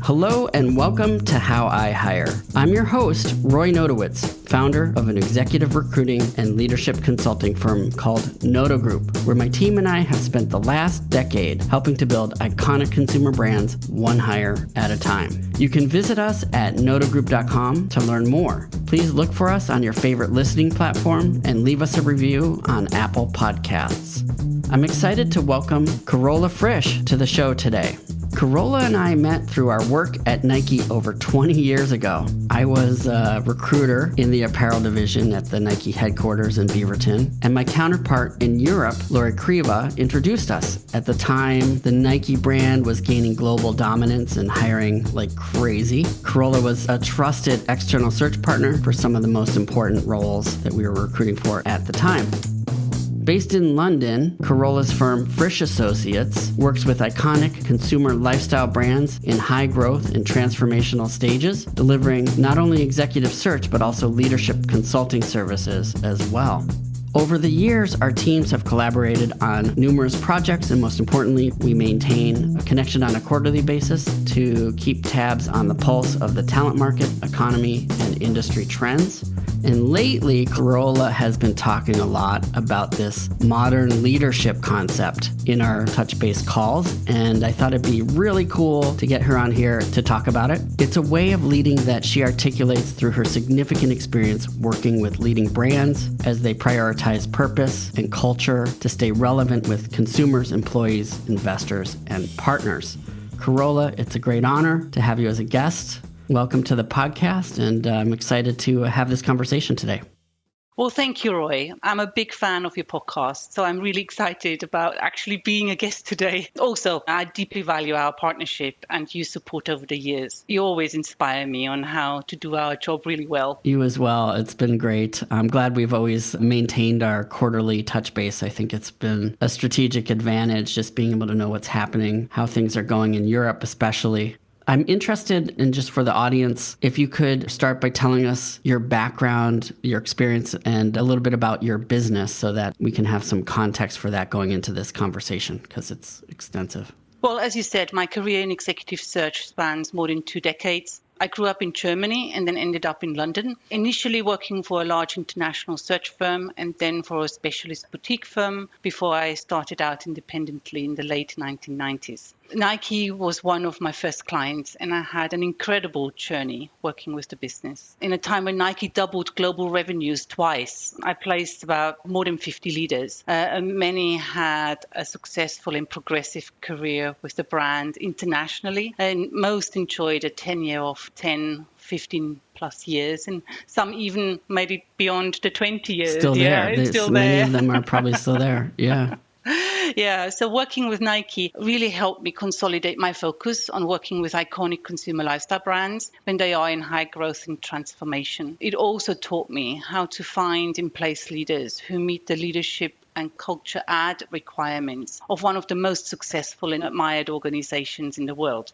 Hello and welcome to How I Hire. I'm your host, Roy Nodowitz, founder of an executive recruiting and leadership consulting firm called Noto Group, where my team and I have spent the last decade helping to build iconic consumer brands one hire at a time. You can visit us at notogroup.com to learn more. Please look for us on your favorite listening platform and leave us a review on Apple Podcasts. I'm excited to welcome Carola Frisch to the show today. Carola and I met through our work at Nike over 20 years ago. I was a recruiter in the apparel division at the Nike headquarters in Beaverton, and my counterpart in Europe, Lori Kriva, introduced us. At the time, the Nike brand was gaining global dominance and hiring like crazy. Carola was a trusted external search partner for some of the most important roles that we were recruiting for at the time. Based in London, Carola's firm Frisch Associates works with iconic consumer lifestyle brands in high growth and transformational stages, delivering not only executive search but also leadership consulting services as well. Over the years, our teams have collaborated on numerous projects, and most importantly, we maintain a connection on a quarterly basis to keep tabs on the pulse of the talent market, economy, and industry trends. And lately, Carola has been talking a lot about this modern leadership concept in our touch base calls, and I thought it'd be really cool to get her on here to talk about it. It's a way of leading that she articulates through her significant experience working with leading brands as they prioritize purpose and culture to stay relevant with consumers, employees, investors, and partners. Carola, it's a great honor to have you as a guest. Welcome to the podcast, and I'm excited to have this conversation today. Well, thank you, Roy. I'm a big fan of your podcast, so I'm really excited about actually being a guest today. Also, I deeply value our partnership and your support over the years. You always inspire me on how to do our job really well. You as well. It's been great. I'm glad we've always maintained our quarterly touch base. I think it's been a strategic advantage just being able to know what's happening, how things are going in Europe especially. I'm interested in, just for the audience, if you could start by telling us your background, your experience, and a little bit about your business so that we can have some context for that going into this conversation, because it's extensive. Well, as you said, my career in executive search spans more than 2 decades. I grew up in Germany and then ended up in London, initially working for a large international search firm and then for a specialist boutique firm before I started out independently in the late 1990s. Nike was one of my first clients, and I had an incredible journey working with the business. In a time when Nike doubled global revenues twice, I placed about more than 50 leaders. Many had a successful and progressive career with the brand internationally, and most enjoyed a tenure of 10, 15 plus years, and some even made it beyond the 20 years. Still there. Yeah, still many there. of them are probably still there. Yeah. Yeah, so working with Nike really helped me consolidate my focus on working with iconic consumer lifestyle brands when they are in high growth and transformation. It also taught me how to find in place leaders who meet the leadership and culture ad requirements of one of the most successful and admired organizations in the world.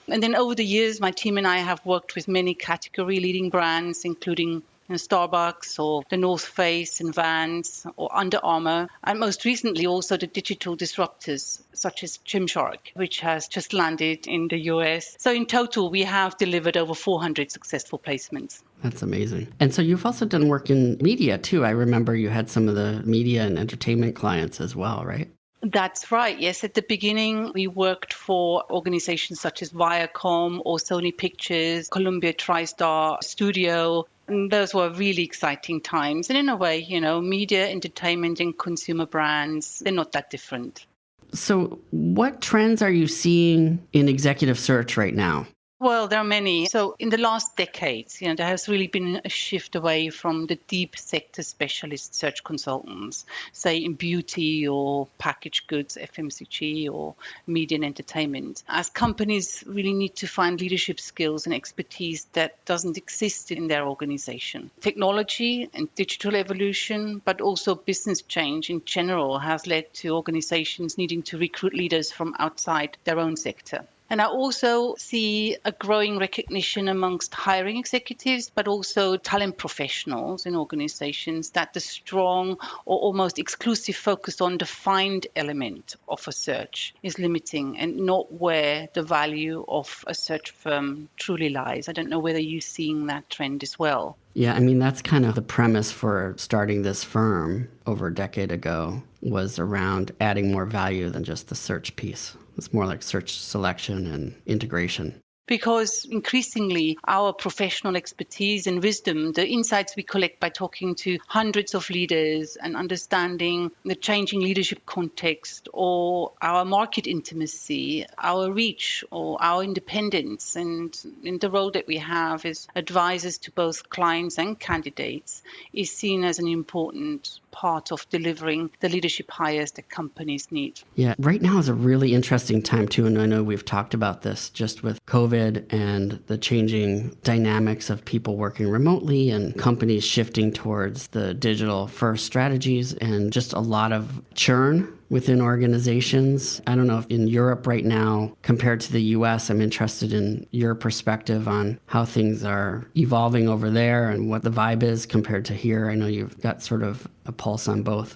And then over the years, my team and I have worked with many category leading brands, including Starbucks or the North Face and Vans or Under Armour, and most recently also the digital disruptors such as Gymshark, which has just landed in the US. So in total, we have delivered over 400 successful placements. That's amazing. And so you've also done work in media too. I remember you had some of the media and entertainment clients as well, right? That's right. Yes, at the beginning, we worked for organizations such as Viacom or Sony Pictures, Columbia TriStar Studio. And those were really exciting times. And in a way, media, entertainment, and consumer brands, they're not that different. So what trends are you seeing in executive search right now? Well, there are many. So in the last decades, there has really been a shift away from the deep sector specialist search consultants, say in beauty or packaged goods, FMCG, or media and entertainment, as companies really need to find leadership skills and expertise that doesn't exist in their organization. Technology and digital evolution, but also business change in general, has led to organizations needing to recruit leaders from outside their own sector. And I also see a growing recognition amongst hiring executives, but also talent professionals in organizations that the strong or almost exclusive focus on the find element of a search is limiting and not where the value of a search firm truly lies. I don't know whether you're seeing that trend as well. Yeah, I mean, that's kind of the premise for starting this firm over a decade ago, was around adding more value than just the search piece. It's more like search selection and integration. Because increasingly our professional expertise and wisdom, the insights we collect by talking to hundreds of leaders and understanding the changing leadership context or our market intimacy, our reach or our independence, and in the role that we have as advisors to both clients and candidates, is seen as an important part of delivering the leadership hires that companies need. Yeah, right now is a really interesting time too, and I know we've talked about this just with COVID and the changing dynamics of people working remotely and companies shifting towards the digital first strategies and just a lot of churn within organizations. I don't know if in Europe right now compared to the US, I'm interested in your perspective on how things are evolving over there and what the vibe is compared to here. I know you've got sort of a pulse on both.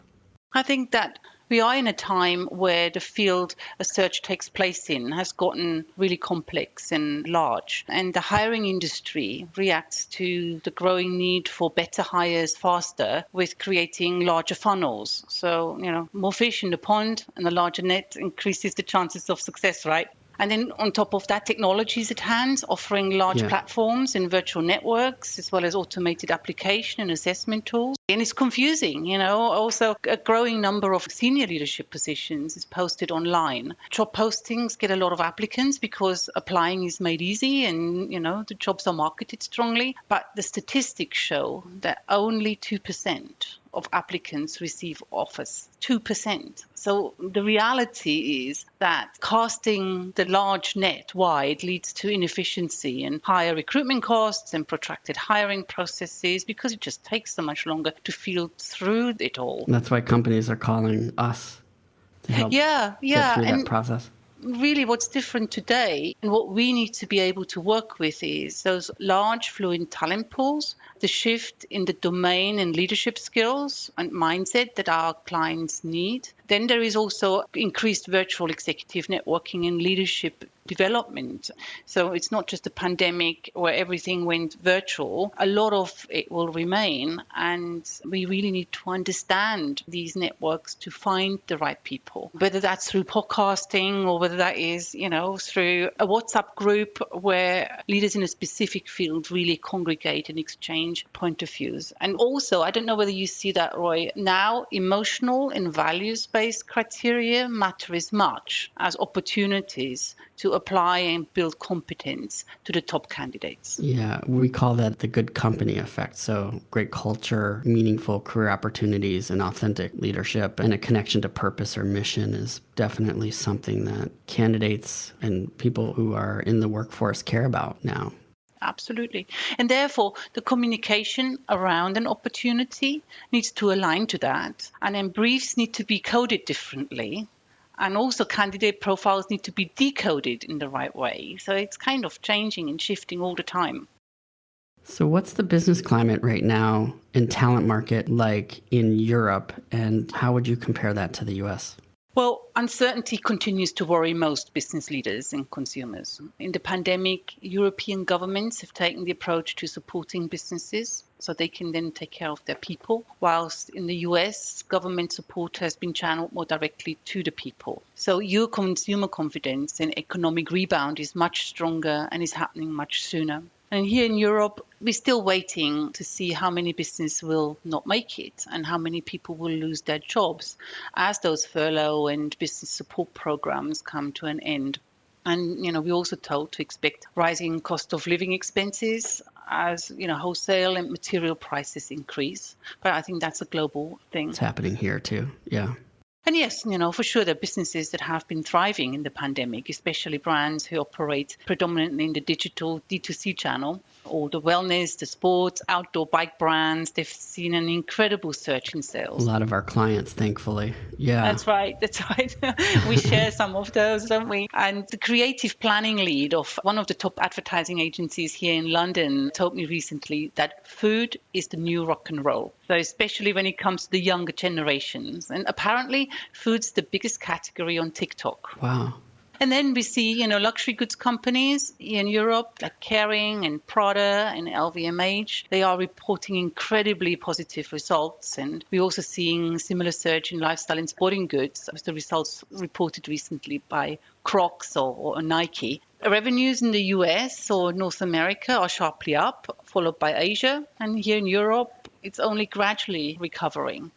I think that we are in a time where the field a search takes place in has gotten really complex and large. And the hiring industry reacts to the growing need for better hires faster with creating larger funnels. So, more fish in the pond and the larger net increases the chances of success, right? And then on top of that, technology is at hand, offering large platforms and virtual networks, as well as automated application and assessment tools. And it's confusing, also a growing number of senior leadership positions is posted online. Job postings get a lot of applicants because applying is made easy and, the jobs are marketed strongly. But the statistics show that only 2% of applicants receive offers, 2%. So the reality is that casting the large net wide leads to inefficiency and higher recruitment costs and protracted hiring processes because it just takes so much longer to field through it all. That's why companies are calling us to help get through that process. Really what's different today and what we need to be able to work with is those large fluent talent pools, the shift in the domain and leadership skills and mindset that our clients need. Then there is also increased virtual executive networking and leadership development. So it's not just a pandemic where everything went virtual. A lot of it will remain, and we really need to understand these networks to find the right people, whether that's through podcasting or whether that is, through a WhatsApp group where leaders in a specific field really congregate and exchange point of views. And also, I don't know whether you see that, Roy, now emotional and values-based criteria matter as much as opportunities to apply and build competence to the top candidates. Yeah, we call that the good company effect. So great culture, meaningful career opportunities, and authentic leadership, and a connection to purpose or mission is definitely something that candidates and people who are in the workforce care about now. Absolutely. And therefore, the communication around an opportunity needs to align to that. And then briefs need to be coded differently. And also candidate profiles need to be decoded in the right way. So it's kind of changing and shifting all the time. So what's the business climate right now in talent market like in Europe, and how would you compare that to the US? Well, uncertainty continues to worry most business leaders and consumers. In the pandemic, European governments have taken the approach to supporting businesses so they can then take care of their people, whilst in the US, government support has been channeled more directly to the people. So your consumer confidence and economic rebound is much stronger and is happening much sooner. And here in Europe, we're still waiting to see how many businesses will not make it and how many people will lose their jobs as those furlough and business support programs come to an end. And, we're also told to expect rising cost of living expenses as, wholesale and material prices increase. But I think that's a global thing. It's happening here too. Yeah. And yes, for sure, there are businesses that have been thriving in the pandemic, especially brands who operate predominantly in the digital D2C channel, or the wellness, the sports, outdoor bike brands. They've seen an incredible surge in A sales. lot of our clients, thankfully. Yeah. That's right. That's right. We share some of those, don't we? And the creative planning lead of one of the top advertising agencies here in London told me recently that food is the new rock and roll. So especially when it comes to the younger generations. And apparently food's the biggest category on TikTok. Wow. And then we see, luxury goods companies in Europe like Kering and Prada and LVMH. They are reporting incredibly positive results. And we're also seeing similar surge in lifestyle and sporting goods as the results reported recently by Crocs or Nike. Revenues in the US or North America are sharply up, followed by Asia. And here in Europe, it's only gradually recovering.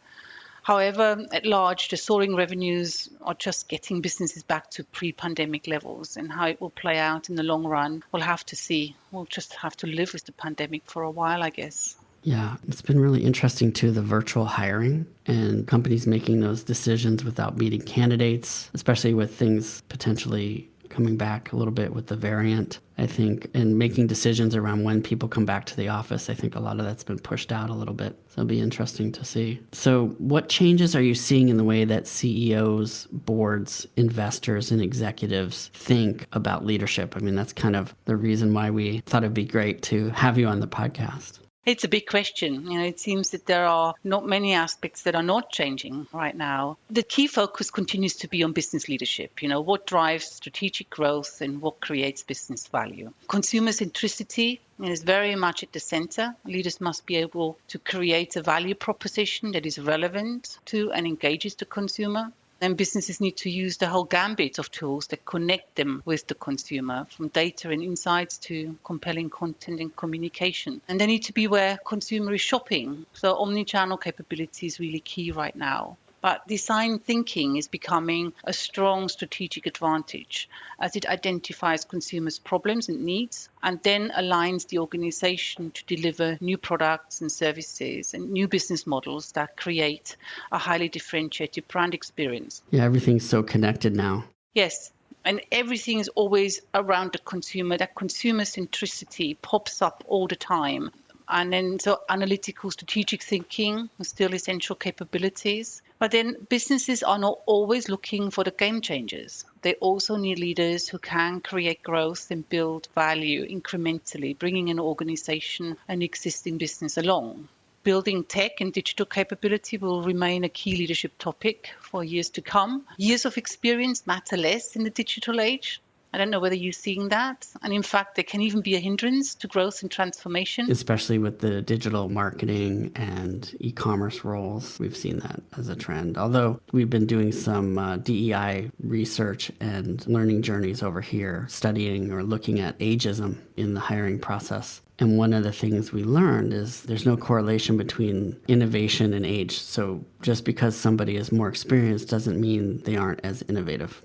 However, at large, the soaring revenues are just getting businesses back to pre-pandemic levels, and how it will play out in the long run, we'll have to see. We'll just have to live with the pandemic for a while, I guess. Yeah, it's been really interesting too, the virtual hiring and companies making those decisions without meeting candidates, especially with things potentially coming back a little bit with the variant, I think, and making decisions around when people come back to the office. I think a lot of that's been pushed out a little bit. So it'll be interesting to see. So what changes are you seeing in the way that CEOs, boards, investors, and executives think about leadership? I mean, that's kind of the reason why we thought it'd be great to have you on the podcast. It's a big question. It seems that there are not many aspects that are not changing right now. The key focus continues to be on business leadership. What drives strategic growth and what creates business value. Consumer centricity is very much at the center. Leaders must be able to create a value proposition that is relevant to and engages the consumer. And businesses need to use the whole gambit of tools that connect them with the consumer, from data and insights to compelling content and communication. And they need to be where consumer is shopping. So omni-channel capability is really key right now. But design thinking is becoming a strong strategic advantage as it identifies consumers' problems and needs and then aligns the organization to deliver new products and services and new business models that create a highly differentiated brand experience. Yeah, everything's so connected now. Yes. And everything is always around the consumer. That consumer centricity pops up all the time. And then so analytical strategic thinking are still essential capabilities. But then businesses are not always looking for the game changers. They also need leaders who can create growth and build value incrementally, bringing an organization and existing business along. Building tech and digital capability will remain a key leadership topic for years to come. Years of experience matter less in the digital age. I don't know whether you're seeing that. And in fact, they can even be a hindrance to growth and transformation. Especially with the digital marketing and e-commerce roles. We've seen that as a trend. Although we've been doing some DEI research and learning journeys over here, studying or looking at ageism in the hiring process. And one of the things we learned is there's no correlation between innovation and age. So just because somebody is more experienced doesn't mean they aren't as innovative.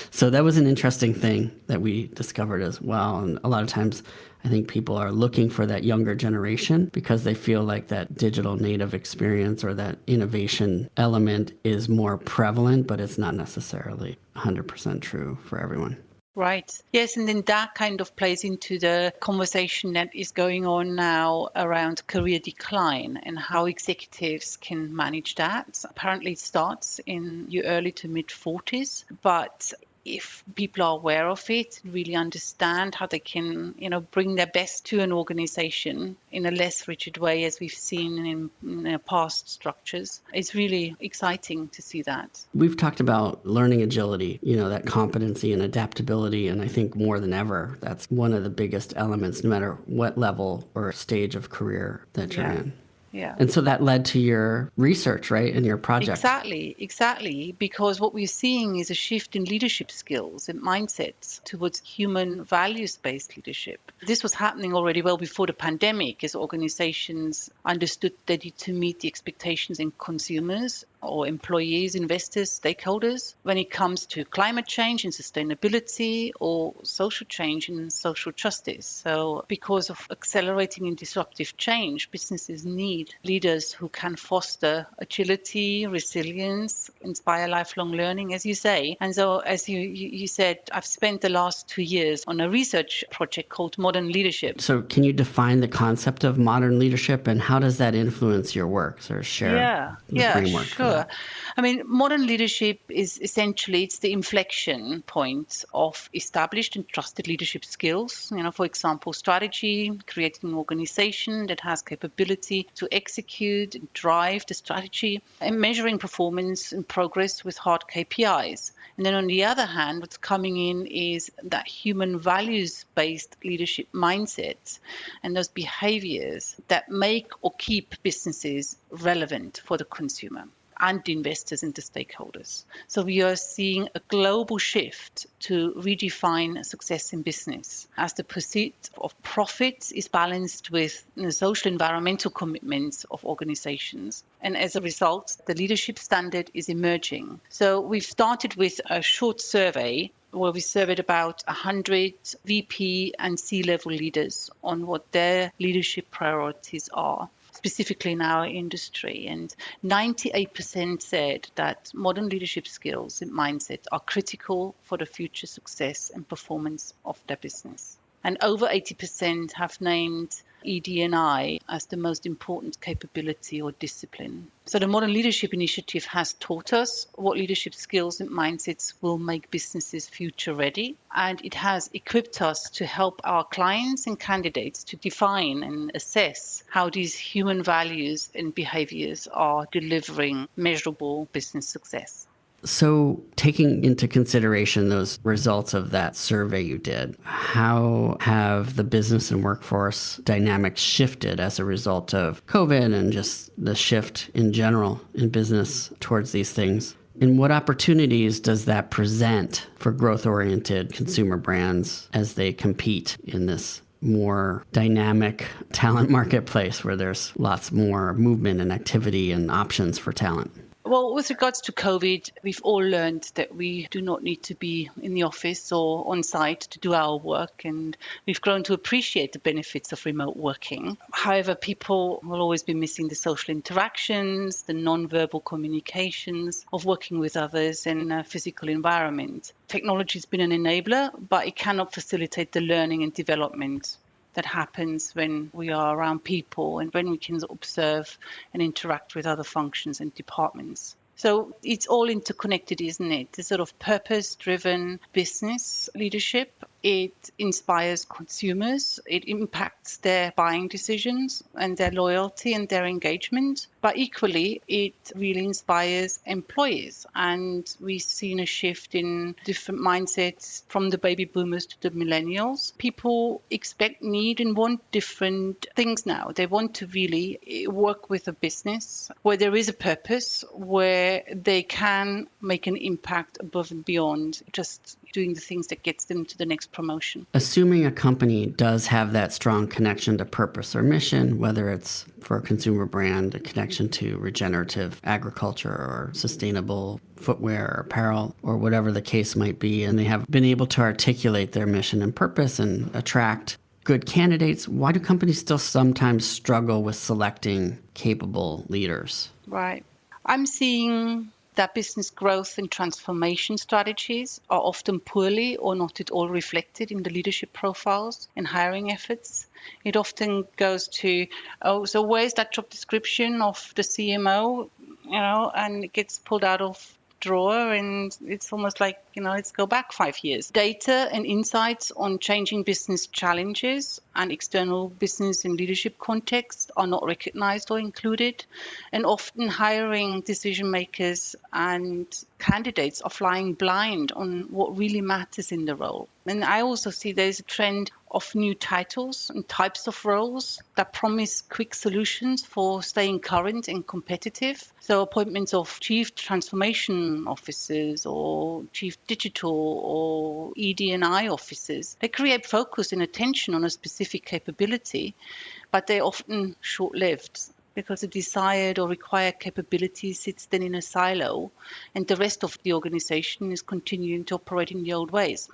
So that was an interesting thing that we discovered as well. And a lot of times I think people are looking for that younger generation because they feel like that digital native experience or that innovation element is more prevalent, but it's not necessarily 100% true for everyone. Right. Yes, and then that kind of plays into the conversation that is going on now around career decline and how executives can manage that. Apparently it starts in your early to mid 40s, but if people are aware of it, really understand how they can, bring their best to an organization in a less rigid way as we've seen in past structures, it's really exciting to see that. We've talked about learning agility, that competency and adaptability. And I think more than ever, that's one of the biggest elements, no matter what level or stage of career that you're in. Yeah. And so that led to your research, right, and your project. Exactly. Because what we're seeing is a shift in leadership skills and mindsets towards human values-based leadership. This was happening already well before the pandemic as organizations understood they need to meet the expectations in consumers or employees, investors, stakeholders when it comes to climate change and sustainability or social change and social justice. So because of accelerating and disruptive change, businesses need leaders who can foster agility, resilience, inspire lifelong learning, as you say. And so, as you said, I've spent the last 2 years on a research project called Modern Leadership. So can you define the concept of modern leadership and how does that influence your work? Or share the framework for Sure. that. I mean, modern leadership is essentially it's the inflection point of established and trusted leadership skills. For example, strategy, creating an organization that has capability to execute and drive the strategy, and measuring performance and progress with hard KPIs. And then on the other hand, what's coming in is that human values-based leadership mindset and those behaviors that make or keep businesses relevant for the consumer and the investors and the stakeholders. So we are seeing a global shift to redefine success in business as the pursuit of profits is balanced with the social environmental commitments of organizations. And as a result, the leadership standard is emerging. So we've started with a short survey where we surveyed about 100 VP and C-level leaders on what their leadership priorities are, specifically in our industry. And 98% said that modern leadership skills and mindset are critical for the future success and performance of their business. And over 80% have named ED&I as the most important capability or discipline. So the Modern Leadership Initiative has taught us what leadership skills and mindsets will make businesses future ready. And it has equipped us to help our clients and candidates to define and assess how these human values and behaviors are delivering measurable business success. So, taking into consideration those results of that survey you did, how have the business and workforce dynamics shifted as a result of COVID and just the shift in general in business towards these things? And what opportunities does that present for growth-oriented consumer brands as they compete in this more dynamic talent marketplace where there's lots more movement and activity and options for talent? Well, with regards to COVID, we've all learned that we do not need to be in the office or on site to do our work, and we've grown to appreciate the benefits of remote working. However, people will always be missing the social interactions, the non-verbal communications of working with others in a physical environment. Technology has been an enabler, but it cannot facilitate the learning and development that happens when we are around people and when we can observe and interact with other functions and departments. So it's all interconnected, isn't it? The sort of purpose-driven business leadership, it inspires consumers, it impacts their buying decisions and their loyalty and their engagement. But equally, it really inspires employees. And we've seen a shift in different mindsets from the baby boomers to the millennials. People expect, need, and want different things now. They want to really work with a business where there is a purpose, where they can make an impact above and beyond just doing the things that gets them to the next promotion. Assuming a company does have that strong connection to purpose or mission, whether it's for a consumer brand, a connection to regenerative agriculture or sustainable footwear or apparel or whatever the case might be, and they have been able to articulate their mission and purpose and attract good candidates, why do companies still sometimes struggle with selecting capable leaders? Right. I'm seeing that business growth and transformation strategies are often poorly or not at all reflected in the leadership profiles and hiring efforts. It often goes to, so where's that job description of the CMO, and it gets pulled out of drawer and it's almost like, let's go back 5 years. Data and insights on changing business challenges and external business and leadership contexts are not recognized or included. And often hiring decision makers and candidates are flying blind on what really matters in the role. And I also see there's a trend of new titles and types of roles that promise quick solutions for staying current and competitive. So appointments of chief transformation officers or chief digital or ED&I officers, they create focus and attention on a specific capability, but they're often short-lived. because the desired or required capability sits then in a silo, and the rest of the organization is continuing to operate in the old ways.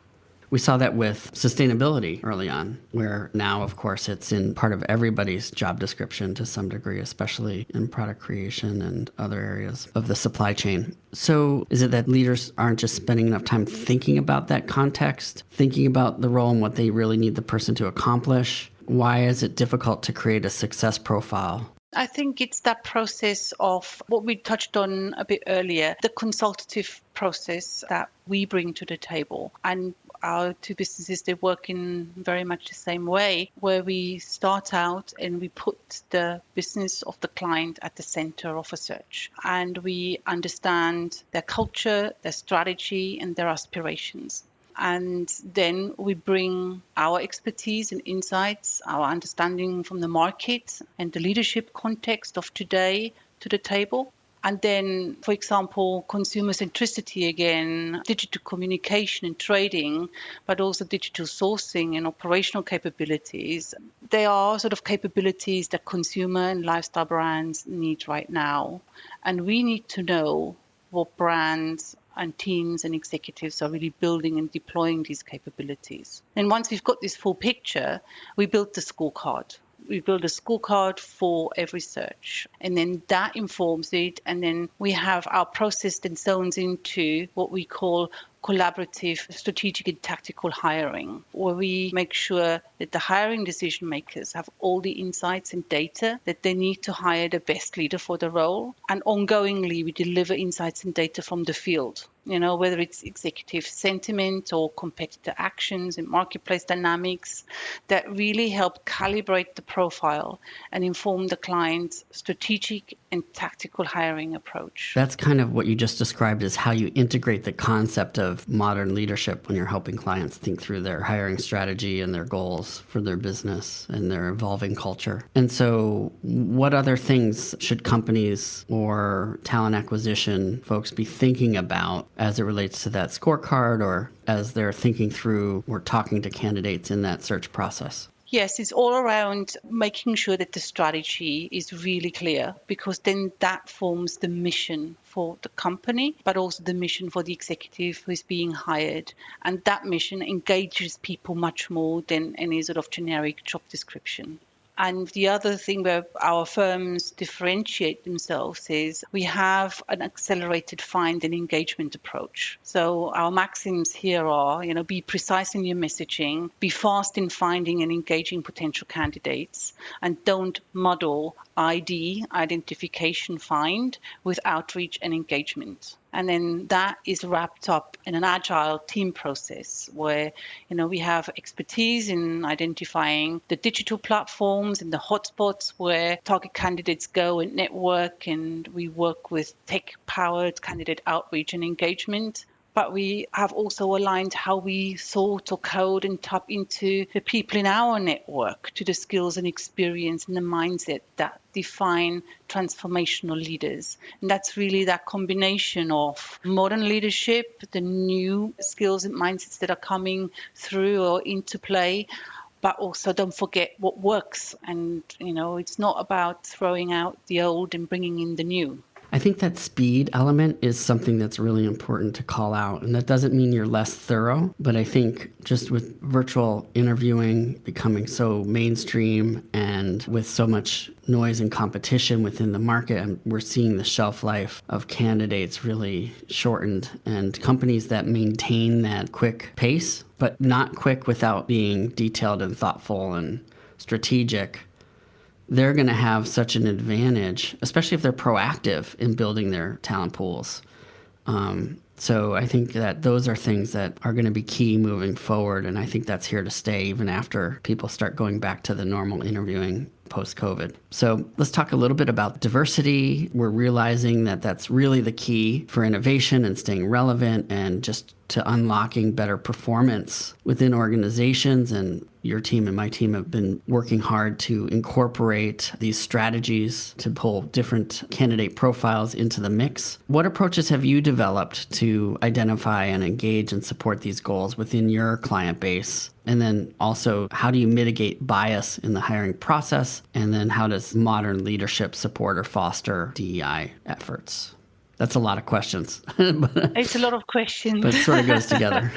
We saw that with sustainability early on, where now, of course, it's in part of everybody's job description to some degree, especially in product creation and other areas of the supply chain. So is it that leaders aren't just spending enough time thinking about that context, thinking about the role and what they really need the person to accomplish? Why is it difficult to create a success profile? I think it's that process of what we touched on a bit earlier, the consultative process that we bring to the table. And our two businesses, they work in very much the same way, where we start out and we put the business of the client at the center of a search. And we understand their culture, their strategy, and their aspirations. And then we bring our expertise and insights, our understanding from the market and the leadership context of today to the table. And then, for example, consumer centricity again, digital communication and trading, but also digital sourcing and operational capabilities. They are sort of capabilities that consumer and lifestyle brands need right now. And we need to know what brands and teams and executives are really building and deploying these capabilities. And once we've got this full picture, we build the scorecard. We build a scorecard for every search, and then that informs it. And then we have our process then zones into what we call collaborative, strategic and tactical hiring, where we make sure that the hiring decision makers have all the insights and data that they need to hire the best leader for the role. And ongoingly, we deliver insights and data from the field, whether it's executive sentiment or competitor actions and marketplace dynamics that really help calibrate the profile and inform the client's strategic and tactical hiring approach. That's kind of what you just described as how you integrate the concept of modern leadership when you're helping clients think through their hiring strategy and their goals for their business and their evolving culture. And so what other things should companies or talent acquisition folks be thinking about as it relates to that scorecard, or as they're thinking through or talking to candidates in that search process? Yes, it's all around making sure that the strategy is really clear, because then that forms the mission for the company, but also the mission for the executive who is being hired. And that mission engages people much more than any sort of generic job description. And the other thing where our firms differentiate themselves is we have an accelerated find and engagement approach. So our maxims here are, be precise in your messaging, be fast in finding and engaging potential candidates, and don't muddle identification find with outreach and engagement. And then that is wrapped up in an agile team process where, we have expertise in identifying the digital platforms and the hotspots where target candidates go and network, and we work with tech-powered candidate outreach and engagement. But we have also aligned how we sort or code and tap into the people in our network to the skills and experience and the mindset that define transformational leaders. And that's really that combination of modern leadership, the new skills and mindsets that are coming through or into play, but also don't forget what works. And, it's not about throwing out the old and bringing in the new. I think that speed element is something that's really important to call out. And that doesn't mean you're less thorough, but I think just with virtual interviewing becoming so mainstream and with so much noise and competition within the market, and we're seeing the shelf life of candidates really shortened, and companies that maintain that quick pace, but not quick without being detailed and thoughtful and strategic, they're going to have such an advantage, especially if they're proactive in building their talent pools. So I think that those are things that are going to be key moving forward, and I think that's here to stay even after people start going back to the normal interviewing post-COVID. So let's talk a little bit about diversity. We're realizing that that's really the key for innovation and staying relevant and just to unlocking better performance within organizations. And your team and my team have been working hard to incorporate these strategies to pull different candidate profiles into the mix. What approaches have you developed to identify and engage and support these goals within your client base? And then also, how do you mitigate bias in the hiring process? And then how does modern leadership support or foster DEI efforts? That's a lot of questions. It's a lot of questions. But it sort of goes together.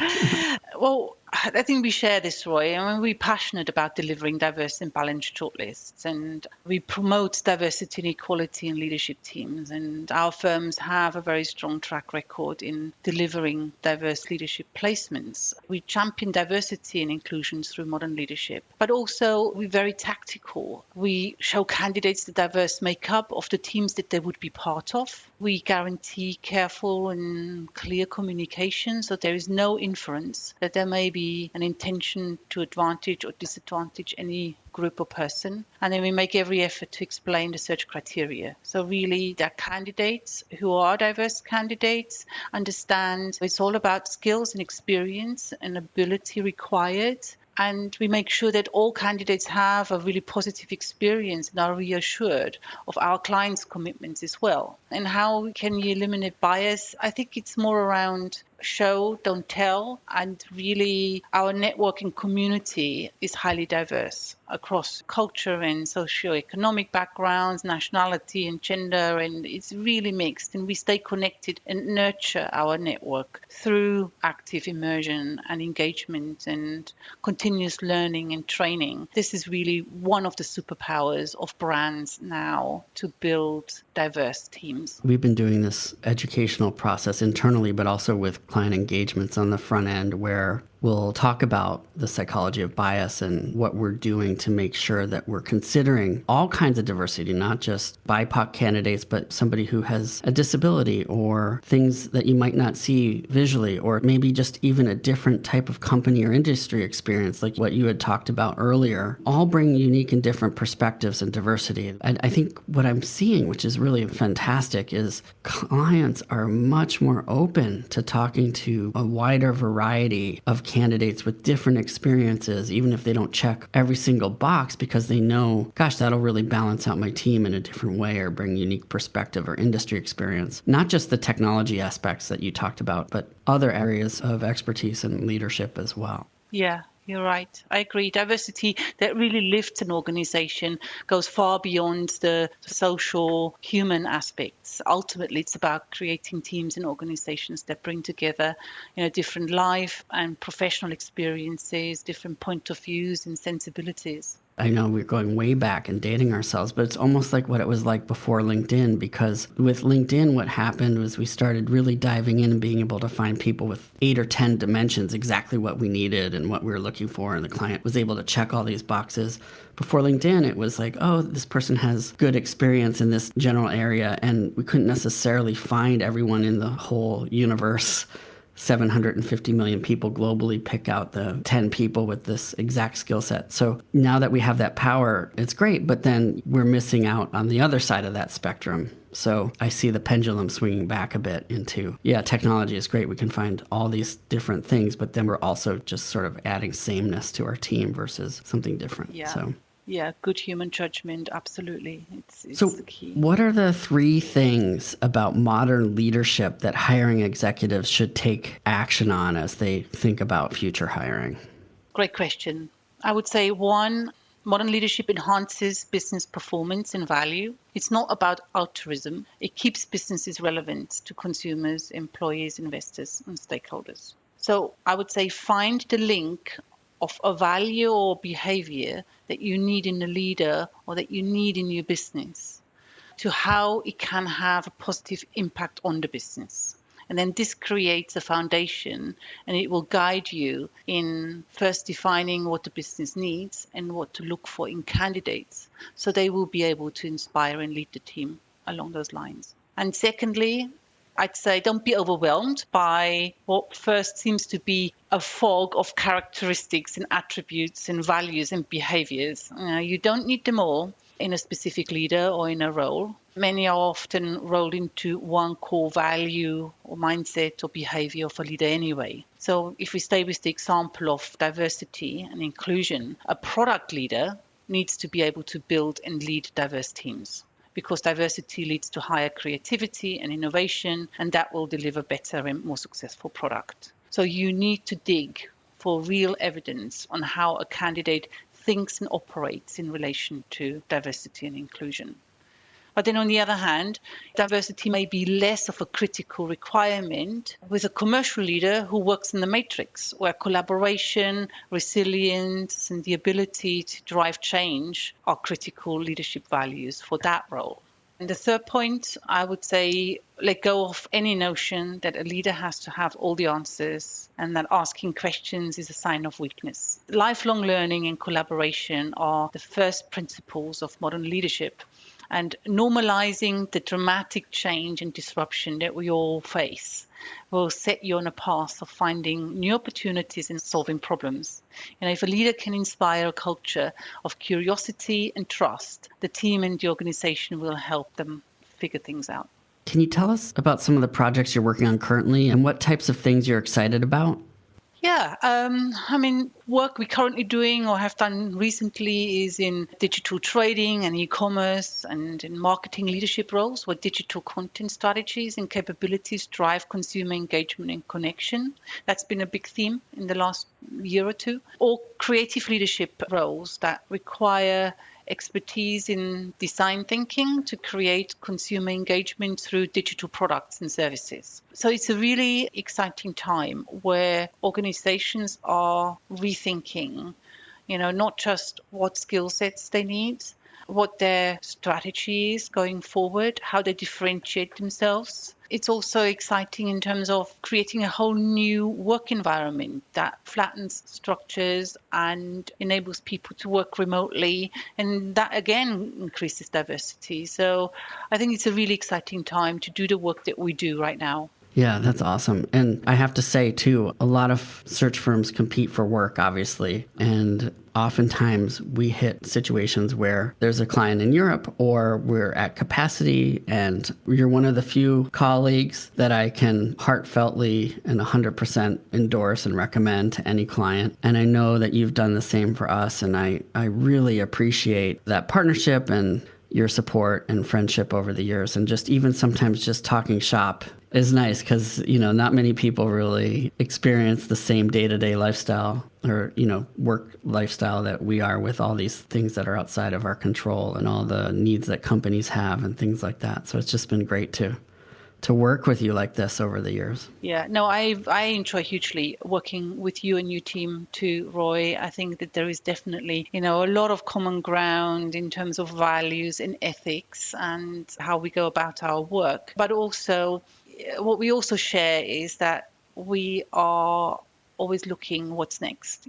Well, I think we share this, Roy. I mean, we're passionate about delivering diverse and balanced shortlists, and we promote diversity and equality in leadership teams. And our firms have a very strong track record in delivering diverse leadership placements. We champion diversity and inclusion through modern leadership, but also we're very tactical. We show candidates the diverse makeup of the teams that they would be part of. We guarantee careful and clear communication, so there is no inference that there may be an intention to advantage or disadvantage any group or person. And then we make every effort to explain the search criteria. So really, the candidates who are diverse candidates understand it's all about skills and experience and ability required. And we make sure that all candidates have a really positive experience and are reassured of our clients' commitments as well. And how can you eliminate bias? I think it's more around show, don't tell. And really, our networking community is highly diverse across culture and socioeconomic backgrounds, nationality and gender, and it's really mixed. And we stay connected and nurture our network through active immersion and engagement and continuous learning and training. This is really one of the superpowers of brands now to build diverse teams. We've been doing this educational process internally, but also with client engagements on the front end where we'll talk about the psychology of bias and what we're doing to make sure that we're considering all kinds of diversity, not just BIPOC candidates, but somebody who has a disability or things that you might not see visually, or maybe just even a different type of company or industry experience, like what you had talked about earlier. All bring unique and different perspectives and diversity. And I think what I'm seeing, which is really fantastic, is clients are much more open to talking to a wider variety of candidates with different experiences, even if they don't check every single box, because they know, gosh, that'll really balance out my team in a different way or bring unique perspective or industry experience. Not just the technology aspects that you talked about, but other areas of expertise and leadership as well. Yeah. You're right. I agree. Diversity that really lifts an organization goes far beyond the social, human aspects. Ultimately, it's about creating teams and organizations that bring together, different life and professional experiences, different point of views and sensibilities. I know we're going way back and dating ourselves, but it's almost like what it was like before LinkedIn, because with LinkedIn, what happened was we started really diving in and being able to find people with 8 or 10 dimensions, exactly what we needed and what we were looking for. And the client was able to check all these boxes. Before LinkedIn, it was like, oh, this person has good experience in this general area. And we couldn't necessarily find everyone in the whole universe. 750 million people globally pick out the 10 people with this exact skill set. So now that we have that power, it's great, but then we're missing out on the other side of that spectrum. So I see the pendulum swinging back a bit into, technology is great. We can find all these different things, but then we're also just sort of adding sameness to our team versus something different. Yeah. Yeah, good human judgment, absolutely. It's so the key. What are the 3 things about modern leadership that hiring executives should take action on as they think about future hiring? Great question. I would say 1, modern leadership enhances business performance and value. It's not about altruism. It keeps businesses relevant to consumers, employees, investors, and stakeholders. So I would say find the link of a value or behavior that you need in a leader or that you need in your business to how it can have a positive impact on the business. And then this creates a foundation and it will guide you in first defining what the business needs and what to look for in candidates so they will be able to inspire and lead the team along those lines. And secondly, I'd say don't be overwhelmed by what first seems to be a fog of characteristics and attributes and values and behaviors. You don't need them all in a specific leader or in a role. Many are often rolled into one core value or mindset or behavior of a leader anyway. So if we stay with the example of diversity and inclusion, a product leader needs to be able to build and lead diverse teams, because diversity leads to higher creativity and innovation, and that will deliver better and more successful product. So you need to dig for real evidence on how a candidate thinks and operates in relation to diversity and inclusion. But then on the other hand, diversity may be less of a critical requirement with a commercial leader who works in the matrix, where collaboration, resilience, and the ability to drive change are critical leadership values for that role. And the third point, I would say, let go of any notion that a leader has to have all the answers and that asking questions is a sign of weakness. Lifelong learning and collaboration are the first principles of modern leadership. And normalizing the dramatic change and disruption that we all face will set you on a path of finding new opportunities and solving problems. If a leader can inspire a culture of curiosity and trust, the team and the organization will help them figure things out. Can you tell us about some of the projects you're working on currently and what types of things you're excited about? Yeah, work we're currently doing or have done recently is in digital trading and e-commerce and in marketing leadership roles, where digital content strategies and capabilities drive consumer engagement and connection. That's been a big theme in the last year or two. Or creative leadership roles that require expertise in design thinking to create consumer engagement through digital products and services. So it's a really exciting time where organizations are rethinking, not just what skill sets they need, what their strategy is going forward, how they differentiate themselves. It's also exciting in terms of creating a whole new work environment that flattens structures and enables people to work remotely. And that, again, increases diversity. So I think it's a really exciting time to do the work that we do right now. Yeah, that's awesome. And I have to say, too, a lot of search firms compete for work, obviously. And oftentimes we hit situations where there's a client in Europe or we're at capacity and you're one of the few colleagues that I can heartfeltly and 100% endorse and recommend to any client. And I know that you've done the same for us. And I really appreciate that partnership and your support and friendship over the years. And just even sometimes just talking shop is nice because, not many people really experience the same day-to-day lifestyle or, work lifestyle that we are, with all these things that are outside of our control and all the needs that companies have and things like that. So it's just been great to work with you like this over the years. Yeah, no, I enjoy hugely working with you and your team too, Roy. I think that there is definitely, a lot of common ground in terms of values and ethics and how we go about our work. But also, what we also share is that we are always looking what's next,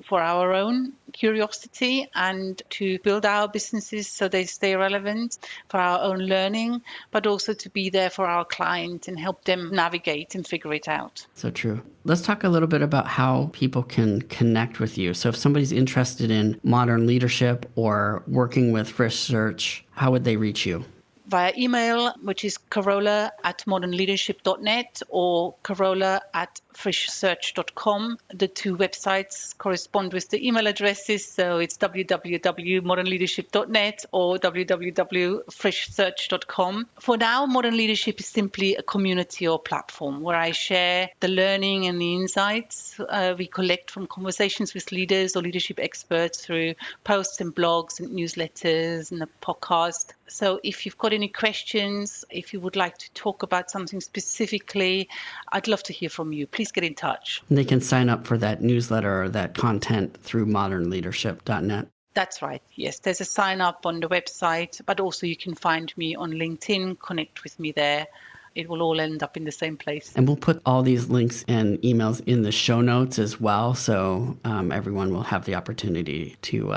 for our own curiosity and to build our businesses so they stay relevant, for our own learning, but also to be there for our clients and help them navigate and figure it out. So true. Let's talk a little bit about how people can connect with you. So if somebody's interested in modern leadership or working with Frisch Search, how would they reach you? Via email, which is carola@modernleadership.net or carola@frischsearch.com. The two websites correspond with the email addresses, so it's www.modernleadership.net or www.frischsearch.com. For now, Modern Leadership is simply a community or platform where I share the learning and the insights we collect from conversations with leaders or leadership experts through posts and blogs and newsletters and a podcast. So if you've got any questions, if you would like to talk about something specifically, I'd love to hear from you. Please get in touch. They can sign up for that newsletter or that content through modernleadership.net. That's right. Yes, there's a sign up on the website, but also you can find me on LinkedIn, connect with me there. It will all end up in the same place. And we'll put all these links and emails in the show notes as well, so everyone will have the opportunity to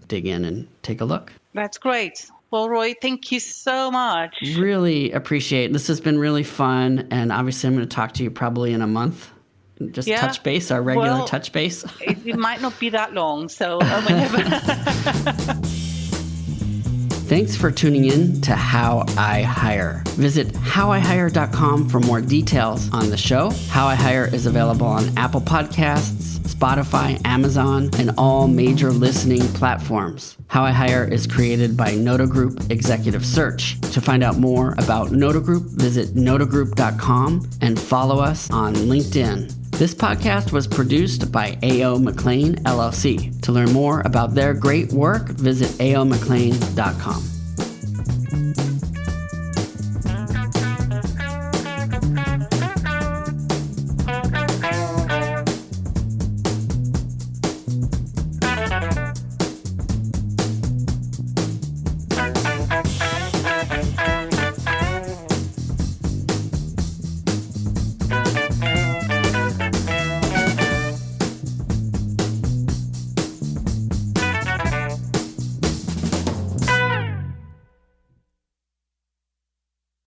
dig in and take a look. That's great. Well, Roy, thank you so much. Really appreciate it. This has been really fun. And obviously, I'm going to talk to you probably in a month. Just touch base, our regular touch base. It might not be that long. So whenever. Thanks for tuning in to How I Hire. Visit howihire.com for more details on the show. How I Hire is available on Apple Podcasts, Spotify, Amazon, and all major listening platforms. How I Hire is created by Noda Group Executive Search. To find out more about Noda Group, visit nodagroup.com and follow us on LinkedIn. This podcast was produced by A.O. McLean, LLC. To learn more about their great work, visit aomclean.com.